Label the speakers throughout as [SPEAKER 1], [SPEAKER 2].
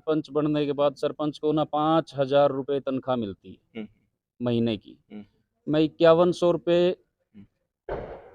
[SPEAKER 1] सरपंच बनने के बाद सरपंच को ना 5,000 रुपये तनख्वाह मिलती है
[SPEAKER 2] हुँ,
[SPEAKER 1] महीने की।
[SPEAKER 2] हुँ,
[SPEAKER 1] मैं 5100 रुपये
[SPEAKER 2] हुँ,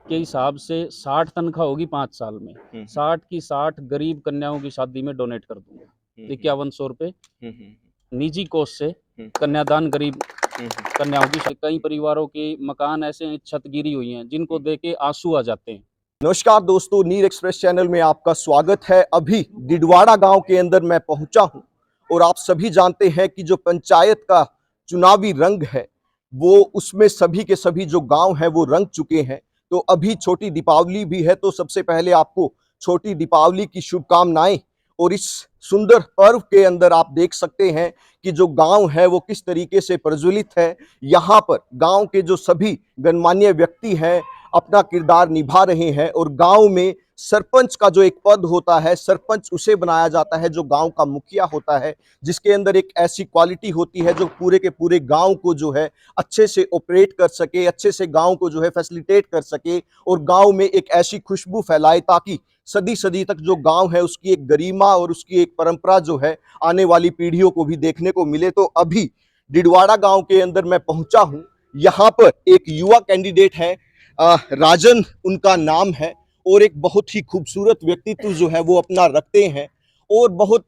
[SPEAKER 1] के हिसाब से 60 तनख्वाह होगी 5 साल में।
[SPEAKER 2] हुँ,
[SPEAKER 1] 60 की 60 गरीब कन्याओं की शादी में डोनेट कर दूँगा।
[SPEAKER 2] हुँ, हुँ,
[SPEAKER 1] 5100 रुपये
[SPEAKER 2] हुँ, हुँ,
[SPEAKER 1] निजी कोष से
[SPEAKER 2] हुँ,
[SPEAKER 1] कन्यादान गरीब
[SPEAKER 2] हुँ, हुँ।
[SPEAKER 1] कन्याओं की कई परिवारों के मकान ऐसे हैं, छत गिरी हुई हैं, जिनको देख के आँसू आ जाते हैं।
[SPEAKER 2] नमस्कार दोस्तों, नीर एक्सप्रेस चैनल में आपका स्वागत है। अभी डिडवाड़ा गांव के अंदर मैं पहुंचा हूं और आप सभी जानते हैं कि जो पंचायत का चुनावी रंग है वो उसमें सभी के सभी जो गांव हैं वो रंग चुके हैं। तो अभी छोटी दीपावली भी है, तो सबसे पहले आपको छोटी दीपावली की शुभकामनाएं। और इस सुंदर पर्व के अंदर आप देख सकते हैं कि जो गांव है वो किस तरीके से प्रज्वलित है। यहाँ पर गांव के जो सभी गणमान्य व्यक्ति हैं अपना किरदार निभा रहे हैं और गांव में सरपंच का जो एक पद होता है, सरपंच उसे बनाया जाता है जो गांव का मुखिया होता है, जिसके अंदर एक ऐसी क्वालिटी होती है जो पूरे के पूरे गांव को जो है अच्छे से ऑपरेट कर सके, अच्छे से गांव को जो है फैसिलिटेट कर सके और गांव में एक ऐसी खुशबू फैलाए ताकि सदी सदी तक जो गांव है उसकी एक गरिमा और उसकी एक परंपरा जो है आने वाली पीढ़ियों को भी देखने को मिले। तो अभी डिडवाड़ा गांव के अंदर मैं पहुंचा हूं। यहाँ पर एक युवा कैंडिडेट है, राजन उनका नाम है और एक बहुत ही खूबसूरत व्यक्तित्व जो है वो अपना रखते हैं और बहुत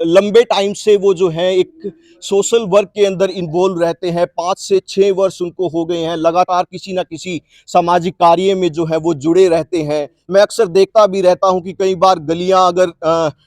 [SPEAKER 2] लंबे टाइम से वो जो है एक सोशल वर्क के अंदर इन्वॉल्व रहते हैं। 5 से 6 वर्ष उनको हो गए हैं, लगातार किसी ना किसी सामाजिक कार्य में जो है वो जुड़े रहते हैं। मैं अक्सर देखता भी रहता हूं कि कई बार गलियां अगर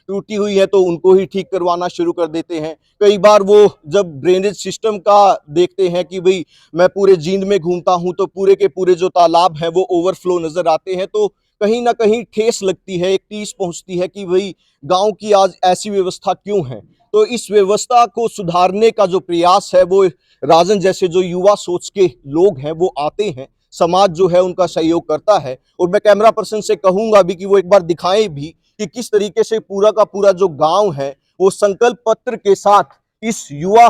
[SPEAKER 2] टूटी हुई है तो उनको ही ठीक करवाना शुरू कर देते हैं। कई बार वो जब ड्रेनेज सिस्टम का देखते हैं कि भाई मैं पूरे जींद में घूमता हूं तो पूरे के पूरे जो तालाब हैं वो ओवरफ्लो नजर आते हैं, तो कहीं ना कहीं ठेस लगती है, एक टीस पहुंचती है कि भाई गांव की आज ऐसी व्यवस्था क्यों है। तो इस व्यवस्था को सुधारने का जो प्रयास है वो राजन जैसे जो युवा सोच के लोग हैं वो आते हैं, समाज जो है उनका सहयोग करता है। और मैं कैमरा पर्सन से कहूंगा भी कि वो एक बार दिखाएं भी कि किस तरीके से पूरा का पूरा जो गांव है वो संकल्प पत्र के साथ इस युवा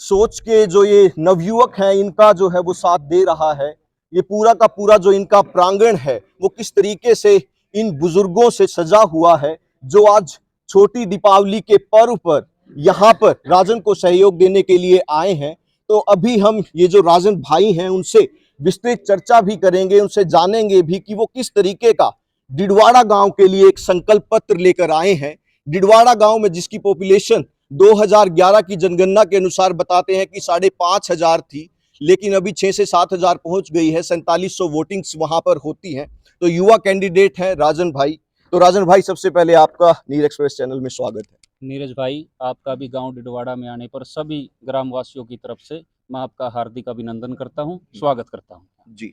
[SPEAKER 2] सोच के जो ये नवयुवक हैं इनका जो है वो साथ दे रहा है। ये पूरा का पूरा जो इनका प्रांगण है वो किस तरीके से इन बुजुर्गों से सजा हुआ है जो आज छोटी दीपावली के पर्व पर यहाँ पर राजन को सहयोग देने के लिए आए हैं। तो अभी हम ये जो राजन भाई हैं उनसे विस्तृत चर्चा भी करेंगे, उनसे जानेंगे भी कि वो किस तरीके का डिडवाड़ा गांव के लिए एक संकल्प पत्र लेकर आए हैं। डिडवाड़ा गांव में जिसकी पॉपुलेशन 2011 की जनगणना के अनुसार बताते हैं कि 5,500 थी, लेकिन अभी 6 से 7,000 पहुंच गई है। 4700 वोटिंग्स वहां पर होती हैं। तो युवा कैंडिडेट है राजन भाई। तो राजन भाई, सबसे पहले आपका नीर एक्सप्रेस चैनल में स्वागत है।
[SPEAKER 1] नीरज भाई, आपका भी गांव डिडवाड़ा में आने पर सभी ग्रामवासियों की तरफ से मैं आपका हार्दिक अभिनंदन करता हूं, स्वागत करता हूं।
[SPEAKER 2] जी,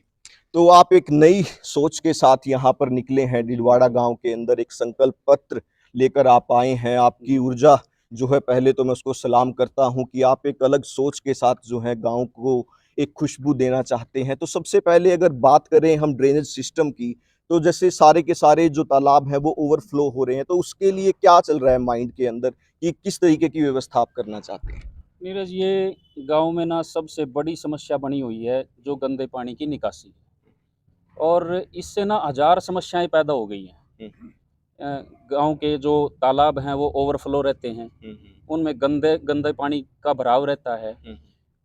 [SPEAKER 2] तो आप एक नई सोच के साथ यहाँ पर निकले हैं। डिडवाड़ा गांव के अंदर एक संकल्प पत्र लेकर आप आए हैं। आपकी ऊर्जा जो है, पहले तो मैं उसको सलाम करता हूं कि आप एक अलग सोच के साथ जो है गांव को एक खुशबू देना चाहते हैं। तो सबसे पहले अगर बात करें हम ड्रेनेज सिस्टम की, तो जैसे सारे के सारे जो तालाब हैं वो ओवरफ्लो हो रहे हैं, तो उसके लिए क्या चल रहा है माइंड के अंदर कि किस तरीके की व्यवस्था आप करना चाहते हैं?
[SPEAKER 1] नीरज, ये गांव में ना सबसे बड़ी समस्या बनी हुई है जो गंदे पानी की निकासी, और इससे ना हजार समस्याएं पैदा हो गई हैं।
[SPEAKER 2] हम्म,
[SPEAKER 1] गांव के जो तालाब हैं वो ओवरफ्लो रहते हैं,
[SPEAKER 2] हम्म,
[SPEAKER 1] उनमें गंदे गंदे पानी का भराव रहता है,
[SPEAKER 2] हम्म,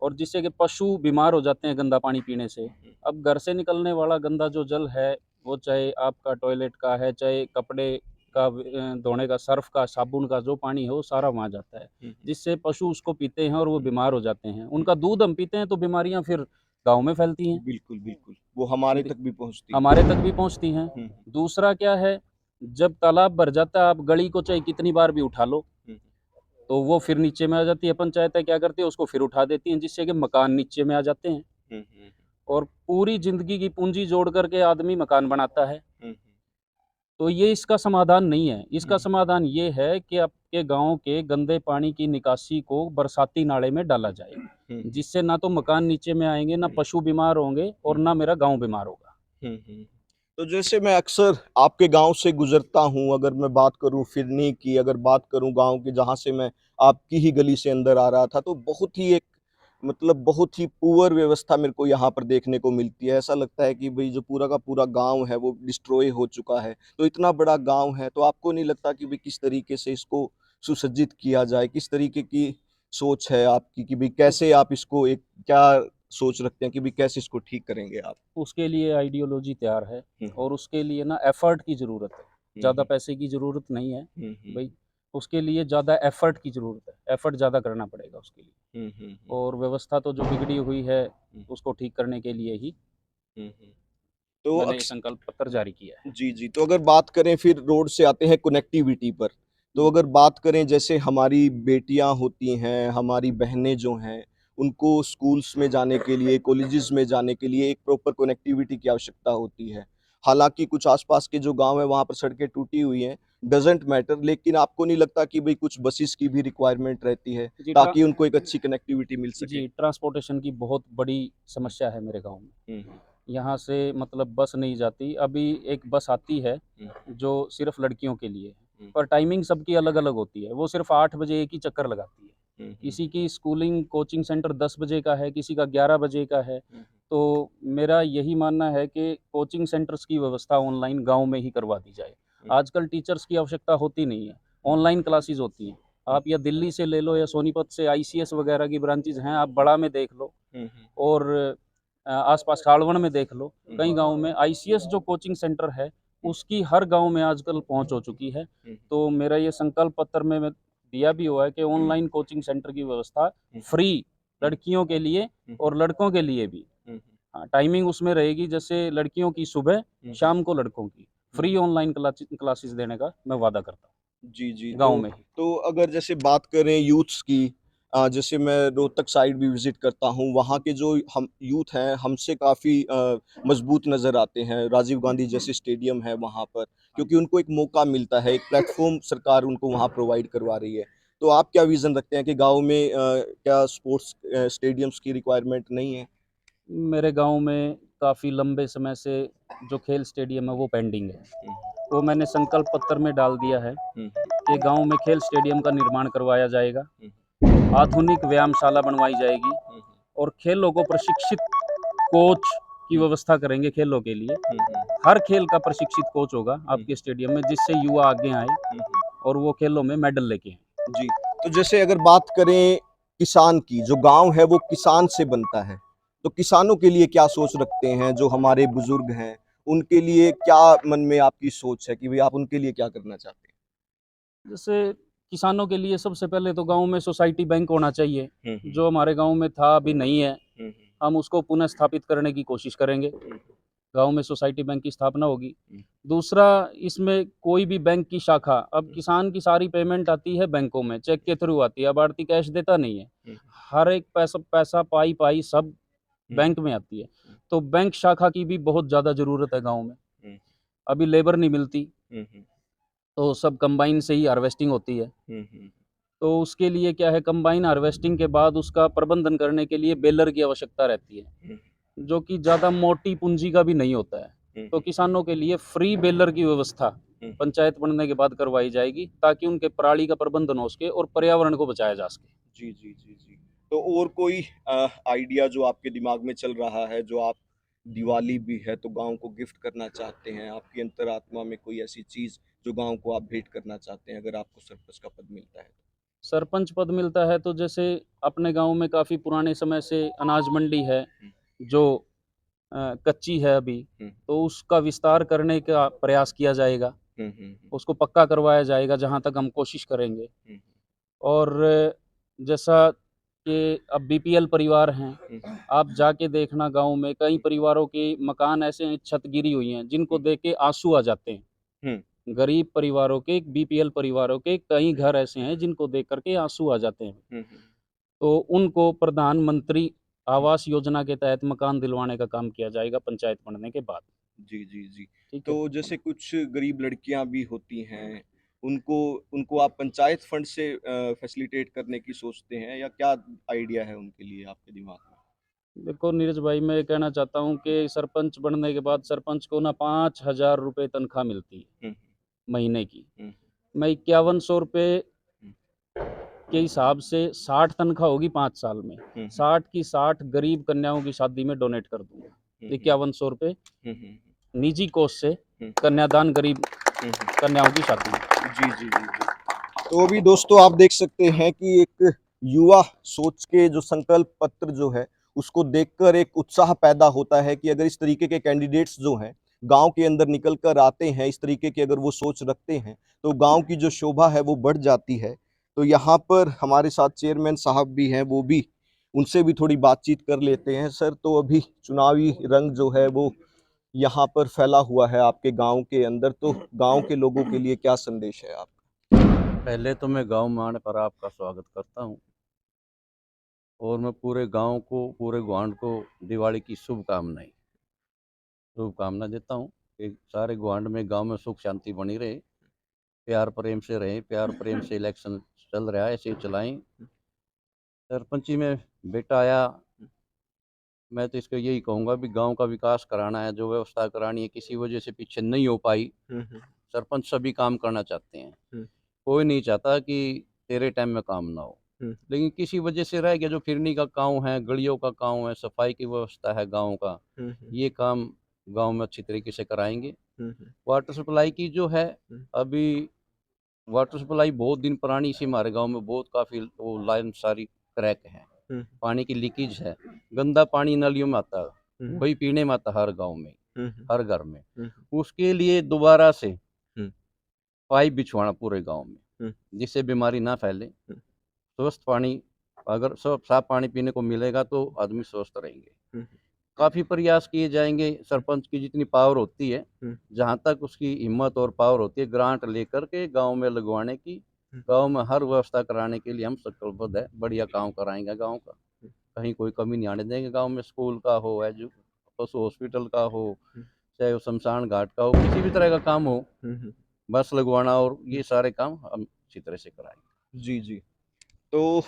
[SPEAKER 1] और जिससे कि पशु बीमार हो जाते हैं गंदा पानी पीने से। अब घर से निकलने वाला गंदा जो जल है, वो चाहे आपका टॉयलेट का है, चाहे कपड़े का धोने का, सर्फ का, साबुन का जो पानी है वो सारा वहाँ जाता है, जिससे पशु उसको पीते हैं और वो बीमार हो जाते हैं। उनका दूध हम पीते हैं तो बीमारियां फिर गांव में फैलती हैं।
[SPEAKER 2] बिल्कुल बिल्कुल, वो हमारे तक भी पहुंचती है।
[SPEAKER 1] हमारे तक भी पहुंचती हैं। दूसरा क्या है, जब तालाब भर जाता है, आप गली को चाहे कितनी बार भी उठा लो तो वो फिर नीचे में आ जाती है। पंचायतें क्या करती है, उसको फिर उठा देती हैं, जिससे कि मकान नीचे में आ जाते हैं, और पूरी जिंदगी की पूंजी जोड़ करके आदमी मकान बनाता है। तो ये इसका समाधान नहीं है। इसका समाधान ये है कि आपके गांव के गंदे पानी की निकासी को बरसाती नाले में डाला जाए, जिससे ना तो मकान नीचे में आएंगे, ना पशु बीमार होंगे, और ना मेरा गांव बीमार होगा।
[SPEAKER 2] तो जैसे मैं अक्सर आपके गांव से गुजरता हूं, अगर मैं बात करूं फिरनी की, अगर बात करूं गांव की जहां से मैं आपकी ही गली से अंदर आ रहा था, तो बहुत ही एक मतलब बहुत ही पुअर व्यवस्था मेरे को यहाँ पर देखने को मिलती है। ऐसा लगता है कि भाई जो पूरा का पूरा गांव है वो डिस्ट्रॉय हो चुका है। तो इतना बड़ा गांव है, तो आपको नहीं लगता कि भाई किस तरीके से इसको सुसज्जित किया जाए? किस तरीके की सोच है आपकी कि भाई कैसे आप इसको एक क्या सोच रखते हैं कि भाई कैसे इसको ठीक करेंगे आप?
[SPEAKER 1] उसके लिए आइडियोलॉजी तैयार है
[SPEAKER 2] हुँ,
[SPEAKER 1] और उसके लिए ना एफर्ट की ज़रूरत है।
[SPEAKER 2] हुँ,
[SPEAKER 1] ज़्यादा
[SPEAKER 2] हुँ,
[SPEAKER 1] पैसे की ज़रूरत नहीं है
[SPEAKER 2] हुँ, हुँ,
[SPEAKER 1] भई, उसके लिए ज़्यादा एफर्ट की ज़रूरत है। एफर्ट ज़्यादा करना पड़ेगा उसके लिए।
[SPEAKER 2] हुँ, हुँ, हुँ,
[SPEAKER 1] और व्यवस्था तो जो बिगड़ी हुई है,
[SPEAKER 2] हुँ,
[SPEAKER 1] उसको ठीक करने के लिए ही
[SPEAKER 2] हुँ, हुँ। तो
[SPEAKER 1] मैंने ये
[SPEAKER 2] अक्स
[SPEAKER 1] संकल्प पत्र जारी किया है।
[SPEAKER 2] जी, जी। तो अगर बात करें फिर रोड से आते हैं कनेक्टिविटी पर। तो अगर बात करें जैसे हमारी बेटियाँ होती हैं, हमारी बहनें जो हैं, उनको स्कूल्स में जाने के लिए, कॉलेजेस में जाने के लिए एक प्रॉपर कनेक्टिविटी की आवश्यकता होती है। हालाँकि कुछ आस-पास के जो गाँव हैं वहाँ पर सड़कें टूटी हुई हैं, डज़न्ट मैटर लेकिन आपको नहीं लगता कि भई कुछ बसेस की भी रिक्वायरमेंट रहती है,
[SPEAKER 1] जी,
[SPEAKER 2] ताकि उनको एक अच्छी कनेक्टिविटी मिल सके?
[SPEAKER 1] जी, ट्रांसपोर्टेशन की बहुत बड़ी समस्या है मेरे गाँव में।
[SPEAKER 2] हुँ, हुँ,
[SPEAKER 1] यहाँ से मतलब बस नहीं जाती। अभी एक बस आती है,
[SPEAKER 2] हुँ,
[SPEAKER 1] जो सिर्फ़ लड़कियों के लिए है,
[SPEAKER 2] हुँ,
[SPEAKER 1] पर टाइमिंग सबकी अलग-अलग होती है। वो सिर्फ़ 8 बजे एक ही चक्कर लगाती है।
[SPEAKER 2] हुँ, हुँ,
[SPEAKER 1] किसी की स्कूलिंग कोचिंग सेंटर 10 बजे का है, किसी का 11 बजे का है।
[SPEAKER 2] हुँ,
[SPEAKER 1] तो मेरा यही मानना है कि कोचिंग सेंटर्स की व्यवस्था ऑनलाइन गाँव में ही करवा दी जाए।
[SPEAKER 2] हुँ,
[SPEAKER 1] आजकल टीचर्स की आवश्यकता होती नहीं है, ऑनलाइन क्लासेस होती हैं।
[SPEAKER 2] हुँ,
[SPEAKER 1] आप या दिल्ली से ले लो या सोनीपत से आईसीएस वगैरह की ब्रांचेज़ हैं, आप बड़ा में देख लो
[SPEAKER 2] हुँ, हुँ,
[SPEAKER 1] और आस-पास कालवण में देख लो।
[SPEAKER 2] हुँ,
[SPEAKER 1] कई गाँव में आईसीएस जो कोचिंग सेंटर है,
[SPEAKER 2] हुँ,
[SPEAKER 1] उसकी हर गाँव में आजकल पहुँच हो चुकी है।
[SPEAKER 2] हुँ,
[SPEAKER 1] तो मेरा ये संकल्प पत्र में मैं दिया भी हुआ है कि ऑनलाइन कोचिंग सेंटर की व्यवस्था
[SPEAKER 2] हुँ,
[SPEAKER 1] फ्री
[SPEAKER 2] हुँ,
[SPEAKER 1] लड़कियों के लिए
[SPEAKER 2] हुँ,
[SPEAKER 1] और लड़कों के लिए भी।
[SPEAKER 2] हुँ,
[SPEAKER 1] हाँ, टाइमिंग उसमें रहेगी जैसे लड़कियों की सुबह,
[SPEAKER 2] हुँ,
[SPEAKER 1] शाम को लड़कों की।
[SPEAKER 2] हुँ।
[SPEAKER 1] फ्री ऑनलाइन क्लासेस देने का मैं वादा करता
[SPEAKER 2] जी, जी।
[SPEAKER 1] हूँ, गाँव में ही।
[SPEAKER 2] तो अगर जैसे बात करें यूथ्स की जैसे मैं रोहतक साइड भी विज़िट करता हूँ, वहाँ के जो हम यूथ हैं, हमसे काफ़ी मज़बूत नज़र आते हैं। राजीव गांधी जैसे स्टेडियम है वहाँ पर, क्योंकि उनको एक मौका मिलता है, एक प्लेटफ़ॉर्म सरकार उनको वहाँ प्रोवाइड करवा रही है। तो आप क्या विज़न रखते हैं कि गाँव में क्या स्पोर्ट्स स्टेडियम्स की रिक्वायरमेंट नहीं है?
[SPEAKER 1] मेरे गाँव में काफ़ी लंबे समय से जो खेल स्टेडियम है वो पेंडिंग है।
[SPEAKER 2] हुँ,
[SPEAKER 1] वो मैंने संकल्प पत्र में डाल दिया है
[SPEAKER 2] हुँ,
[SPEAKER 1] कि गाँव में खेल स्टेडियम का निर्माण करवाया जाएगा,
[SPEAKER 2] हुँ,
[SPEAKER 1] आधुनिक व्यायामशाला बनवाई जाएगी
[SPEAKER 2] हुँ,
[SPEAKER 1] और खेलों को प्रशिक्षित कोच की
[SPEAKER 2] हुँ,
[SPEAKER 1] व्यवस्था करेंगे खेलों के लिए।
[SPEAKER 2] हुँ, हुँ,
[SPEAKER 1] हर खेल का प्रशिक्षित कोच होगा
[SPEAKER 2] हुँ,
[SPEAKER 1] आपके स्टेडियम में जिससे युवा आगे आएँ
[SPEAKER 2] हुँ, हुँ।
[SPEAKER 1] और वो खेलों में मेडल लेके आएँ।
[SPEAKER 2] जी, तो जैसे अगर बात करें किसान की, जो गाँव है वो किसान से बनता है, तो किसानों के लिए क्या सोच रखते हैं जो हमारे बुज़ुर्ग हैं, उनके लिए क्या मन में आपकी सोच है कि भई आप उनके लिए क्या करना चाहते
[SPEAKER 1] जैसे किसानों के लिए सबसे पहले तो गाँव में सोसाइटी बैंक होना चाहिए,
[SPEAKER 2] हैं? हुँ,
[SPEAKER 1] जो हमारे गाँव में था अभी नहीं है।
[SPEAKER 2] हुँ,
[SPEAKER 1] हम उसको पुनः स्थापित करने की कोशिश करेंगे।
[SPEAKER 2] हुँ,
[SPEAKER 1] गाँव में सोसाइटी बैंक की स्थापना होगी।
[SPEAKER 2] हुँ,
[SPEAKER 1] दूसरा, इसमें कोई भी बैंक की शाखा, अब
[SPEAKER 2] हुँ,
[SPEAKER 1] किसान की सारी पेमेंट आती है बैंकों में, चेक के थ्रू आती है, अब आढ़ती कैश देता नहीं है।
[SPEAKER 2] हुँ,
[SPEAKER 1] हर एक पैसा पैसा पाई-पाई सब
[SPEAKER 2] हुँ,
[SPEAKER 1] बैंक में आती है।
[SPEAKER 2] हुँ,
[SPEAKER 1] तो बैंक शाखा की भी बहुत ज़्यादा ज़रूरत है गाँव में।
[SPEAKER 2] हुँ,
[SPEAKER 1] अभी लेबर नहीं मिलती,
[SPEAKER 2] हुँ, हुँ,
[SPEAKER 1] तो सब कंबाइन से ही हार्वेस्टिंग होती है।
[SPEAKER 2] हुँ, हुँ,
[SPEAKER 1] तो उसके लिए क्या है, कंबाइन हार्वेस्टिंग के बाद उसका प्रबंधन करने के लिए बेलर की आवश्यकता रहती है,
[SPEAKER 2] हुँ,
[SPEAKER 1] जो कि ज़्यादा मोटी पूँजी का भी नहीं होता है।
[SPEAKER 2] हुँ,
[SPEAKER 1] तो किसानों के लिए फ्री बेलर की व्यवस्था
[SPEAKER 2] हुँ,
[SPEAKER 1] पंचायत बनने के बाद करवाई जाएगी, ताकि उनके पराली का प्रबंधन हो सके और पर्यावरण को बचाया जा सके।
[SPEAKER 2] जी, जी, जी, जी। तो और कोई आइडिया जो आपके दिमाग में चल रहा है, जो आप दिवाली भी है तो गाँव को गिफ्ट करना चाहते हैं, आपकी अंतरात्मा में कोई ऐसी चीज़ जो गाँव को आप भेंट करना चाहते हैं, अगर आपको सरपंच का पद मिलता है?
[SPEAKER 1] सरपंच पद मिलता है तो जैसे अपने गाँव में काफ़ी पुराने समय से अनाज मंडी है,
[SPEAKER 2] हुँ,
[SPEAKER 1] जो कच्ची है अभी,
[SPEAKER 2] हुँ,
[SPEAKER 1] तो उसका विस्तार करने का प्रयास किया जाएगा।
[SPEAKER 2] हुँ, हुँ, हुँ,
[SPEAKER 1] उसको पक्का करवाया जाएगा जहाँ तक हम कोशिश करेंगे।
[SPEAKER 2] हुँ,
[SPEAKER 1] और जैसा कि अब बीपीएल परिवार हैं,
[SPEAKER 2] हुँ,
[SPEAKER 1] आप जाके देखना गाँव में कई परिवारों के मकान ऐसे हैं, छत गिरी हुई हैं, जिनको
[SPEAKER 2] हुँ,
[SPEAKER 1] देख के आँसू आ जाते हैं।
[SPEAKER 2] हुँ,
[SPEAKER 1] गरीब परिवारों के, बीपीएल परिवारों के कई घर ऐसे हैं जिनको देख कर के आँसू आ जाते हैं।
[SPEAKER 2] हुँ, हुँ,
[SPEAKER 1] तो उनको प्रधानमंत्री
[SPEAKER 2] हुँ।
[SPEAKER 1] आवास योजना के तहत मकान दिलवाने का काम किया जाएगा पंचायत बनने के बाद।
[SPEAKER 2] जी, जी, जी।
[SPEAKER 1] ठीक है?
[SPEAKER 2] तो जैसे कुछ गरीब लड़कियाँ भी होती हैं, उनको उनको आप पंचायत फंड से फैसिलिटेट करने की सोचते हैं या क्या आइडिया है उनके लिए आपके दिमाग में?
[SPEAKER 1] देखो नीरज भाई, मैं ये कहना चाहता हूँ कि सरपंच बनने के बाद सरपंच को ना 5,000 रुपए तनख्वाह मिलती है,
[SPEAKER 2] हुँ,
[SPEAKER 1] महीने की।
[SPEAKER 2] हुँ,
[SPEAKER 1] मैं 5100 रुपए
[SPEAKER 2] हुँ,
[SPEAKER 1] के हिसाब से 60 तनख्वाह होगी 5 साल में।
[SPEAKER 2] हुँ,
[SPEAKER 1] 60 की 60 गरीब कन्याओं की शादी में डोनेट कर दूँगा।
[SPEAKER 2] हुँ, हुँ,
[SPEAKER 1] 5100 रुपए
[SPEAKER 2] हुँ, हुँ,
[SPEAKER 1] निजी कोष से
[SPEAKER 2] हुँ,
[SPEAKER 1] कन्यादान गरीब
[SPEAKER 2] हुँ, हुँ।
[SPEAKER 1] कन्याओं की शादी में।
[SPEAKER 2] जी, जी, जी, जी। तो अभी दोस्तों आप देख सकते हैं कि एक युवा सोच के जो संकल्प पत्र जो है उसको देखकर एक उत्साह पैदा होता है कि अगर इस तरीके के कैंडिडेट्स जो हैं गांव के अंदर निकल कर आते हैं, इस तरीके की अगर वो सोच रखते हैं तो गांव की जो शोभा है वो बढ़ जाती है। तो यहाँ पर हमारे साथ चेयरमैन साहब भी हैं, वो भी उनसे भी थोड़ी बातचीत कर लेते हैं। सर, तो अभी चुनावी रंग जो है वो यहाँ पर फैला हुआ है आपके गांव के अंदर, तो गांव के लोगों के लिए क्या संदेश है आप?
[SPEAKER 3] पहले तो मैं गांव में आने पर आपका स्वागत करता हूं और मैं पूरे गांव को, पूरे ग्वांड को दिवाली की शुभकामना देता हूं कि सारे ग्वांड में, गांव में सुख शांति बनी रहे, प्यार प्रेम से रहें, प्यार प्रेम से इलेक्शन चल रहा है, ऐसे ही चलाएं। सरपंची में बेटा आया, मैं तो इसको यही कहूँगा भी गांव का विकास कराना है, जो व्यवस्था करानी है, किसी वजह से पीछे नहीं हो पाई। सरपंच सभी काम करना चाहते हैं, कोई नहीं चाहता कि तेरे टाइम में काम ना हो, लेकिन किसी वजह से रह गया। जो फिरनी का गांव है, गलियों का गांव है, सफाई की व्यवस्था है गांव का, ये काम गांव में अच्छी तरीके से कराएंगे। वाटर सप्लाई की जो है, अभी वाटर सप्लाई बहुत दिन पुरानी सी हमारे गांव में, बहुत काफ़ी वो लाइन सारी क्रैक है, पानी की लीकेज है, गंदा पानी नालियों में आता है, वही पीने में आता हर गांव में, हर घर में। उसके लिए दोबारा से पाइप बिछवाना पूरे गांव में, जिससे बीमारी ना फैले। स्वस्थ पानी, अगर साफ पानी पीने को मिलेगा तो आदमी स्वस्थ रहेंगे। काफ़ी प्रयास किए जाएंगे, सरपंच की जितनी पावर होती है, जहाँ तक उसकी हिम्मत और पावर होती है, ग्रांट लेकर के गांव में लगवाने की, गांव में हर व्यवस्था कराने के लिए हम संकल्पबद्ध है। बढ़िया काम कराएंगे गांव का, कहीं कोई कमी नहीं आने देंगे गांव में। स्कूल का हो, पशु हॉस्पिटल का हो, चाहे वो शमशान घाट का हो, किसी भी तरह का काम हो, बस लगवाना और ये सारे काम हम अच्छी तरह से कराएंगे।
[SPEAKER 2] जी जी। तो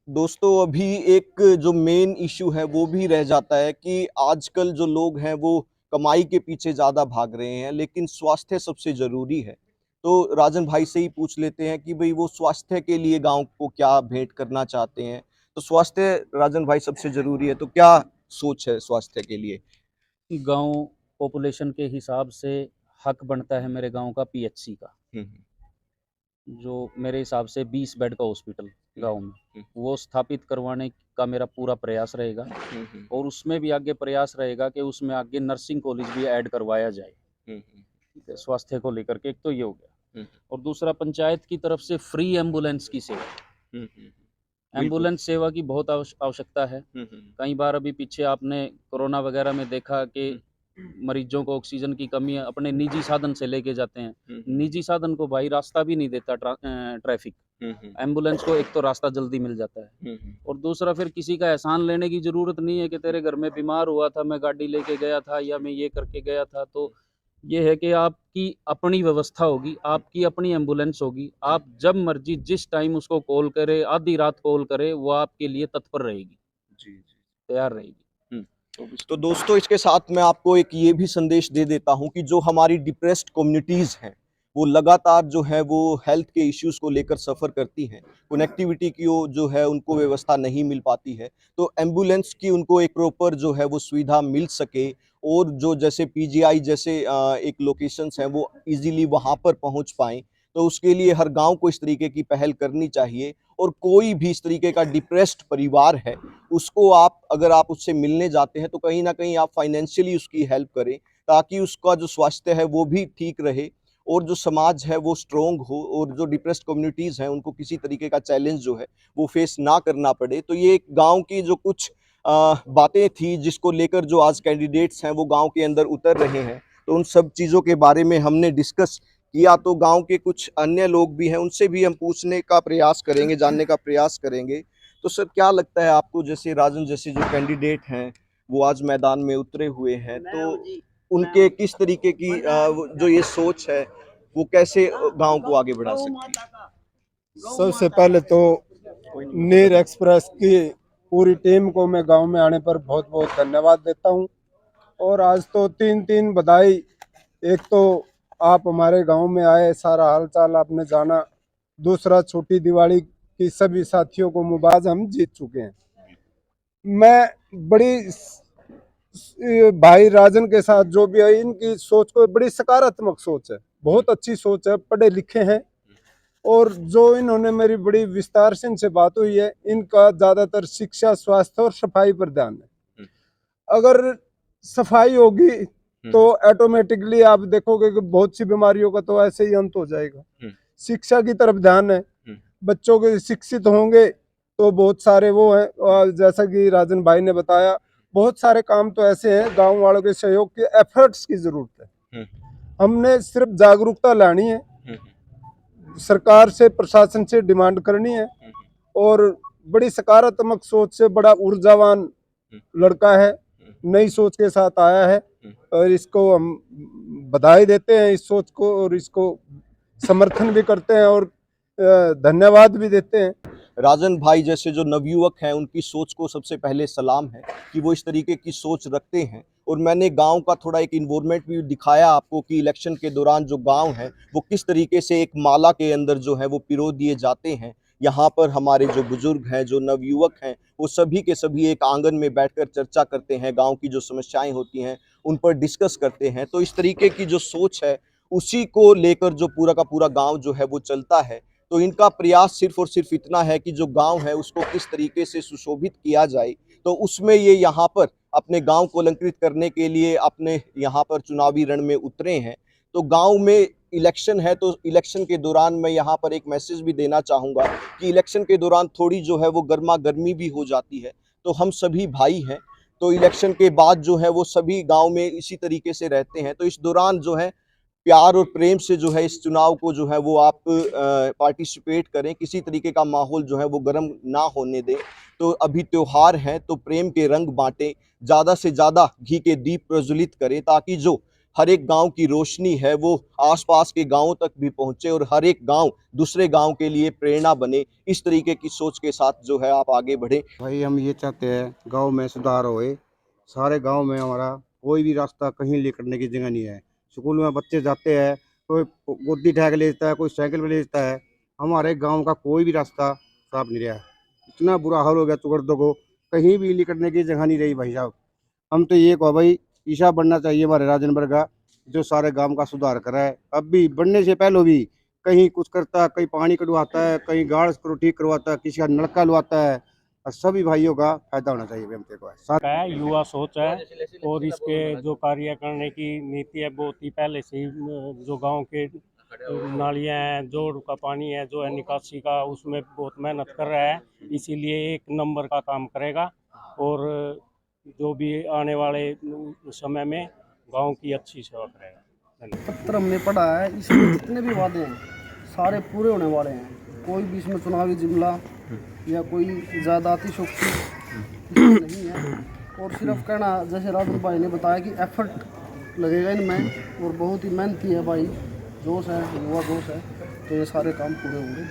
[SPEAKER 2] दोस्तों अभी एक जो मेन इशू है वो भी रह जाता है कि आजकल जो लोग हैं वो कमाई के पीछे ज़्यादा भाग रहे हैं, लेकिन स्वास्थ्य सबसे ज़रूरी है। तो राजन भाई से ही पूछ लेते हैं कि भाई वो स्वास्थ्य के लिए गांव को क्या भेंट करना चाहते हैं। तो स्वास्थ्य राजन भाई सबसे ज़रूरी है, तो क्या सोच है स्वास्थ्य के लिए?
[SPEAKER 1] गांव पॉपुलेशन के हिसाब से हक बनता है मेरे गांव का पीएचसी का, जो मेरे हिसाब से 20 बेड का हॉस्पिटल गांव में, वो स्थापित करवाने का मेरा पूरा प्रयास रहेगा। और उसमें भी आगे प्रयास रहेगा कि उसमें आगे नर्सिंग कॉलेज भी ऐड करवाया जाए। ठीक है, स्वास्थ्य को लेकर के एक तो ये हो गया। और दूसरा, पंचायत की तरफ से फ्री एम्बुलेंस की सेवा, एम्बुलेंस सेवा की बहुत आवश्यकता है। कई बार अभी पीछे आपने कोरोना वगैरह में देखा कि मरीजों को ऑक्सीजन की कमी है, अपने निजी साधन से लेके जाते हैं। निजी साधन को भाई रास्ता भी नहीं देता ट्रैफिक, एम्बुलेंस को एक तो रास्ता जल्दी मिल जाता है, और दूसरा फिर किसी का एहसान लेने की जरूरत नहीं है कि तेरे घर में बीमार हुआ था, मैं गाड़ी लेके गया था या मैं ये करके गया था। तो ये है कि आपकी अपनी व्यवस्था होगी, आपकी अपनी एम्बुलेंस होगी, आप जब मर्जी जिस टाइम उसको कॉल करे, आधी रात कॉल करे, वो आपके लिए तत्पर रहेगी,
[SPEAKER 2] जी जी,
[SPEAKER 1] तैयार रहेगी।
[SPEAKER 2] तो दोस्तों इसके साथ मैं आपको एक ये भी संदेश दे देता हूं कि जो हमारी डिप्रेस्ड कम्युनिटीज़ हैं वो लगातार जो है वो हेल्थ के इश्यूज को लेकर सफ़र करती हैं, कनेक्टिविटी की जो है उनको व्यवस्था नहीं मिल पाती है। तो एम्बुलेंस की उनको एक प्रॉपर जो है वो सुविधा मिल सके, और जो जैसे पीजीआई जैसे एक लोकेशंस हैं वो इजीली वहाँ पर पहुँच पाएँ, तो उसके लिए हर गांव को इस तरीके की पहल करनी चाहिए। और कोई भी इस तरीके का डिप्रेस्ड परिवार है, उसको आप अगर आप उससे मिलने जाते हैं तो कहीं ना कहीं आप फाइनेंशियली उसकी हेल्प करें, ताकि उसका जो स्वास्थ्य है वो भी ठीक रहे और जो समाज है वो स्ट्रोंग हो, और जो डिप्रेस्ड कम्युनिटीज़ हैं उनको किसी तरीके का चैलेंज जो है वो फेस ना करना पड़े। तो ये गांव की जो कुछ बातें थी जिसको लेकर जो आज कैंडिडेट्स हैं वो गांव के अंदर उतर रहे हैं, तो उन सब चीज़ों के बारे में हमने डिस्कस किया। तो गांव के कुछ अन्य लोग भी हैं, उनसे भी हम पूछने का प्रयास करेंगे, जानने का प्रयास करेंगे। तो सर, क्या लगता है आपको, जैसे राजन जैसे जो कैंडिडेट हैं वो आज मैदान में उतरे हुए हैं, तो उनके किस तरीके की जो ये सोच है वो कैसे गांव को आगे बढ़ा सकती है?
[SPEAKER 4] सबसे पहले तो नीर एक्सप्रेस की पूरी टीम को मैं गांव में आने पर बहुत बहुत धन्यवाद देता हूं। और आज तो तीन बधाई। एक तो आप हमारे गांव में आए, सारा हालचाल आपने जाना। दूसरा, छोटी दिवाली की सभी साथियों को मुबारक, हम जीत चुके हैं। मैं बड़ी भाई राजन के साथ जो भी है, इनकी सोच को बड़ी सकारात्मक सोच है, बहुत अच्छी सोच है, पढ़े लिखे हैं। और जो इन्होंने मेरी बड़ी विस्तार से इनसे बात हुई है, इनका ज़्यादातर शिक्षा, स्वास्थ्य और सफाई पर ध्यान है। अगर सफाई होगी तो ऑटोमेटिकली आप देखोगे कि बहुत सी बीमारियों का तो ऐसे ही अंत हो जाएगा। शिक्षा की तरफ ध्यान है, बच्चों के शिक्षित होंगे तो बहुत सारे वो हैं, और जैसा कि राजन भाई ने बताया, बहुत सारे काम तो ऐसे हैं, गांव वालों के सहयोग के एफर्ट्स की जरूरत है। हमने सिर्फ जागरूकता लानी है, सरकार से, प्रशासन से डिमांड करनी है, और बड़ी सकारात्मक सोच से बड़ा ऊर्जावान लड़का है, नई सोच के साथ आया है, और इसको हम बधाई देते हैं इस सोच को, और इसको समर्थन भी करते हैं और धन्यवाद भी देते हैं।
[SPEAKER 2] राजन भाई जैसे जो नवयुवक हैं, उनकी सोच को सबसे पहले सलाम है कि वो इस तरीके की सोच रखते हैं। और मैंने गांव का थोड़ा एक इन्वॉल्वमेंट भी दिखाया आपको कि इलेक्शन के दौरान जो गांव है वो किस तरीके से एक माला के अंदर जो है वो पिरो दिए जाते हैं। यहाँ पर हमारे जो बुजुर्ग हैं, जो नवयुवक हैं, वो सभी के सभी एक आंगन में बैठकर चर्चा करते हैं, गांव की जो समस्याएं होती हैं उन पर डिस्कस करते हैं। तो इस तरीके की जो सोच है उसी को लेकर जो पूरा का पूरा गांव जो है वो चलता है। तो इनका प्रयास सिर्फ और सिर्फ इतना है कि जो गांव है उसको किस तरीके से सुशोभित किया जाए। तो उसमें ये यहाँ पर अपने गांव को अलंकृत करने के लिए अपने यहाँ पर चुनावी रण में उतरे हैं। तो गांव में इलेक्शन है, तो इलेक्शन के दौरान मैं यहाँ पर एक मैसेज भी देना चाहूँगा कि इलेक्शन के दौरान थोड़ी जो है वो गर्मा गर्मी भी हो जाती है। तो हम सभी भाई हैं, तो इलेक्शन के बाद जो है वो सभी गाँव में इसी तरीके से रहते हैं। तो इस दौरान जो है प्यार और प्रेम से जो है इस चुनाव को जो है वो आप पार्टिसिपेट करें, किसी तरीके का माहौल जो है वो गर्म ना होने दें। तो अभी त्योहार हैं तो प्रेम के रंग बांटें, ज़्यादा से ज़्यादा घी के दीप प्रज्वलित करें, ताकि जो हर एक गांव की रोशनी है वो आसपास के गांवों तक भी पहुंचे और हर एक गांव दूसरे गांव के लिए प्रेरणा बने। इस तरीके की सोच के साथ जो है आप आगे बढ़ें।
[SPEAKER 5] भाई हम ये चाहते हैं गांव में सुधार होए, सारे गांव में हमारा कोई भी रास्ता कहीं लेकर की जगह नहीं है। स्कूल में बच्चे जाते हैं, कोई गोदी उठा के ले जाता है, कोई साइकिल पे ले जाता है। हमारे गांव का कोई भी रास्ता साफ नहीं रहा है। इतना बुरा हाल हो गया चुगर्दों को, कहीं भी निकलने की जगह नहीं रही भाई साहब। हम तो ये कहो भाई, ईशा बनना चाहिए हमारे राजनबर का, जो सारे गांव का सुधार करा है। अब भी बनने से पहले भी कहीं कुछ करता है, कहीं पानी कटवाता है, कहीं गाड़ को ठीक करवाता है, किसी का नलका लुआता है, और सभी भाइयों का फायदा होना चाहिए। हमते को
[SPEAKER 6] है युवा सोच है, और इसके जो कार्य करने की नीति है बहुत ही पहले से ही जो गांव के नालियां हैं, जोड़ का पानी है, जो है निकासी का, उसमें बहुत मेहनत कर रहा है। इसीलिए एक नंबर का काम करेगा, और जो भी आने वाले समय में गांव की अच्छी सेवा करेगा।
[SPEAKER 7] पत्र हमने पढ़ा है, इसमें जितने भी वादे हैं सारे पूरे होने वाले हैं। कोई भी इसमें चुनावी जुमला या कोई ज़्यादाती शक्ति नहीं है, और सिर्फ कहना, जैसे राजन भाई ने बताया कि एफर्ट लगेगा इनमें, और बहुत ही मेहनती है भाई, जोश है, युवा जोश है, तो ये सारे काम पूरे होंगे।